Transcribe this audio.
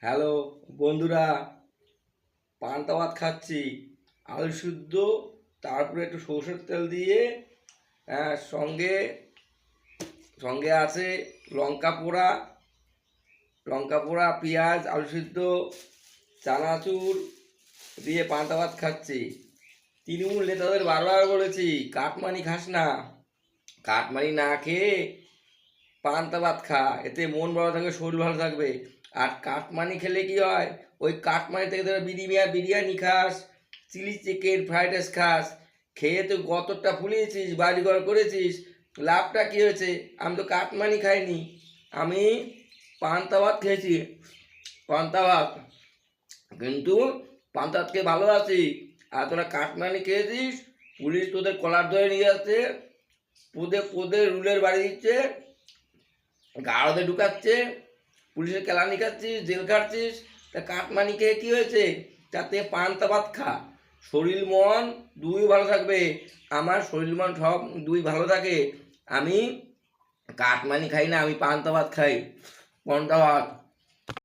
Hello বন্ধুরা, পান্তা ভাত খাচ্ছি। আলু সিদ্ধ, তারপরে একটু সরষের তেল দিয়ে, সঙ্গে সঙ্গে আছে লঙ্কা পোড়া, পেঁয়াজ, আলু সিদ্ধ, চানাচুর দিয়ে পান্তা ভাত খাচ্ছি। তৃণমূল নেতাদের বারবার বলেছি, কাটমানি খাস না, কাটমানি না খেয়ে পান্তা ভাত খা, এতে মন ভালো থাকবে, শরীর ভালো থাকবে। আর কাটমানি খেলে কি হয়, ওই কাটমানি থেকে ধরো বিরিয়ানি খাস, চিলি চিকেন, ফ্রাইড রাইস খাস, খেয়ে তো গতরটা ফুলিয়েছিস, বাড়িঘর করেছিস, লাভটা কী হয়েছে? আমি তো কাটমানি খাইনি, আমি পান্তা ভাত খেয়েছি। পান্তা ভাত, কিন্তু পান্তা ভাত খেয়ে ভালো আছি। আর তোরা কাটমানি খেয়েছিস, পুলিশ তোদের কলার ধরে নিয়ে যাচ্ছে, পোদে পোদে রুলের বাড়ি দিচ্ছে, গাড়োতে ঢুকাচ্ছে, পুলিশের কেলানি খাচ্ছিস, জেল খাচ্ছিস। তা কাটমানি খেয়ে কী হয়েছে? তাতে পান্তা ভাত খা, শরীর মন দুই ভালো থাকবে। আমার শরীর মন সব দুই ভালো থাকে। আমি কাটমানি খাই না, আমি পান্তা ভাত খাই। পান্তা ভাত।